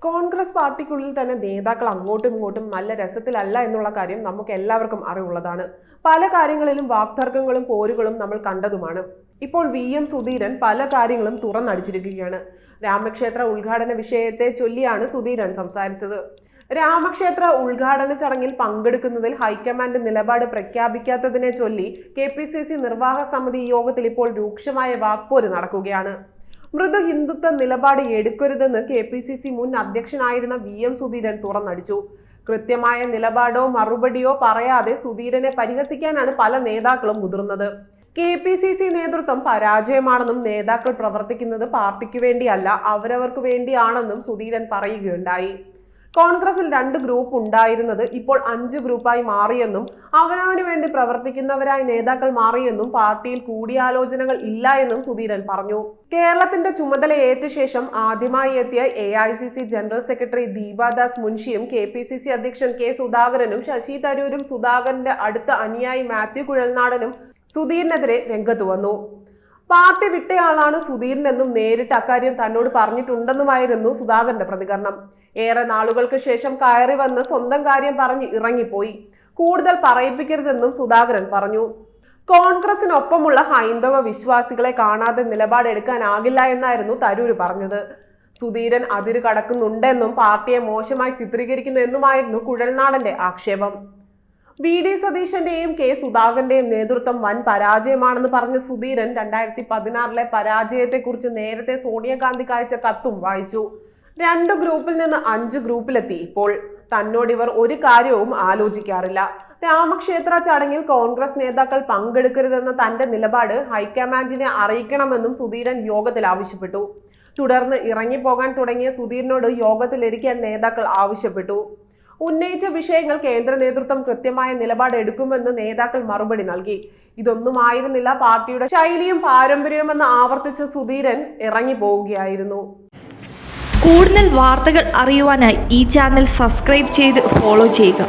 കോൺഗ്രസ് പാർട്ടിക്കുള്ളിൽ തന്നെ നേതാക്കൾ അങ്ങോട്ടും ഇങ്ങോട്ടും നല്ല രസത്തിലല്ല എന്നുള്ള കാര്യം നമുക്ക് എല്ലാവർക്കും അറിവുള്ളതാണ്. പല കാര്യങ്ങളിലും വാക്തർക്കങ്ങളും പോരുകളും നമ്മൾ കണ്ടതുമാണ്. ഇപ്പോൾ VM സുധീരൻ പല കാര്യങ്ങളും തുറന്നടിച്ചിരിക്കുകയാണ്. രാമക്ഷേത്ര ഉദ്ഘാടന വിഷയത്തെ ചൊല്ലിയാണ് സുധീരൻ സംസാരിച്ചത്. രാമക്ഷേത്ര ഉദ്ഘാടന ചടങ്ങിൽ പങ്കെടുക്കുന്നതിൽ ഹൈക്കമാൻഡ് നിലപാട് പ്രഖ്യാപിക്കാത്തതിനെ ചൊല്ലി KPCC നിർവാഹക സമിതി യോഗത്തിൽ ഇപ്പോൾ രൂക്ഷമായ വാക്പോര് നടക്കുകയാണ്. മൃദു ഹിന്ദുത്വ നിലപാട് എടുക്കരുതെന്ന് KPCC മുൻ അധ്യക്ഷനായിരുന്ന VM സുധീരൻ തുറന്നടിച്ചു. കൃത്യമായ നിലപാടോ മറുപടിയോ പറയാതെ സുധീരനെ പരിഹസിക്കാനാണ് പല നേതാക്കളും മുതിർന്നത്. KPCC നേതൃത്വം പരാജയമാണെന്നും നേതാക്കൾ പ്രവർത്തിക്കുന്നത് പാർട്ടിക്ക് വേണ്ടിയല്ല അവരവർക്ക് വേണ്ടിയാണെന്നും സുധീരൻ പറയുകയുണ്ടായി. കോൺഗ്രസിൽ 2 ഗ്രൂപ്പ് ഉണ്ടായിരുന്നത് ഇപ്പോൾ 5 ഗ്രൂപ്പായി മാറിയെന്നും അവനവന് വേണ്ടി പ്രവർത്തിക്കുന്നവരായി നേതാക്കൾ മാറിയെന്നും പാർട്ടിയിൽ കൂടിയാലോചനകൾ ഇല്ല എന്നും സുധീരൻ പറഞ്ഞു. കേരളത്തിന്റെ ചുമതലയേറ്റ ശേഷം ആദ്യമായി എത്തിയ AICC ജനറൽ സെക്രട്ടറി ദീപാദാസ് മുൻഷിയും KPCC അധ്യക്ഷൻ K സുധാകരനും ശശി തരൂരും സുധാകരന്റെ അടുത്ത അനുയായി മാത്യു കുഴൽനാടനും സുധീരനെതിരെ രംഗത്ത് വന്നു. പാർട്ടി വിട്ടയാളാണ് സുധീരനെന്നും നേരിട്ട് അക്കാര്യം തന്നോട് പറഞ്ഞിട്ടുണ്ടെന്നുമായിരുന്നു സുധാകരന്റെ പ്രതികരണം. ഏറെ നാളുകൾക്ക് ശേഷം കയറി വന്ന് സ്വന്തം കാര്യം പറഞ്ഞ് ഇറങ്ങിപ്പോയി. കൂടുതൽ പറയിപ്പിക്കരുതെന്നും സുധാകരൻ പറഞ്ഞു. കോൺഗ്രസിനൊപ്പമുള്ള ഹൈന്ദവ വിശ്വാസികളെ കാണാതെ നിലപാടെടുക്കാനാകില്ല എന്നായിരുന്നു തരൂര് പറഞ്ഞത്. സുധീരൻ അതിര് കടക്കുന്നുണ്ടെന്നും പാർട്ടിയെ മോശമായി ചിത്രീകരിക്കുന്നു എന്നുമായിരുന്നു കുഴൽനാടന്റെ ആക്ഷേപം. VD സതീശന്റെയും K സുധാകരന്റെയും നേതൃത്വം വൻ പരാജയമാണെന്ന് പറഞ്ഞ സുധീരൻ 2016 പരാജയത്തെക്കുറിച്ച് നേരത്തെ സോണിയാഗാന്ധിക്ക് അയച്ച കത്തും വായിച്ചു. 2 ഗ്രൂപ്പിൽ നിന്ന് 5 ഗ്രൂപ്പിലെത്തി. ഇപ്പോൾ തന്നോടിവർ ഒരു കാര്യവും ആലോചിക്കാറില്ല. രാമക്ഷേത്ര ചടങ്ങിൽ കോൺഗ്രസ് നേതാക്കൾ പങ്കെടുക്കരുതെന്ന തന്റെ നിലപാട് ഹൈക്കമാൻഡിനെ അറിയിക്കണമെന്നും സുധീരൻ യോഗത്തിൽ ആവശ്യപ്പെട്ടു. തുടർന്ന് ഇറങ്ങിപ്പോകാൻ തുടങ്ങിയ സുധീരനോട് യോഗത്തിലിരിക്കാൻ നേതാക്കൾ ആവശ്യപ്പെട്ടു. ഉന്നയിച്ച വിഷയങ്ങൾ കേന്ദ്ര നേതൃത്വം കൃത്യമായ നിലപാട് എടുക്കുമെന്ന് നേതാക്കൾ മറുപടി നൽകി. ഇതൊന്നുമായിരുന്നില്ല പാർട്ടിയുടെ ശൈലിയും പാരമ്പര്യവുമെന്ന് ആവർത്തിച്ച സുധീരൻ ഇറങ്ങി പോവുകയായിരുന്നു. കൂടുതൽ വാർത്തകൾ അറിയുവാനായി ഈ ചാനൽ സബ്സ്ക്രൈബ് ചെയ്ത് ഫോളോ ചെയ്യുക.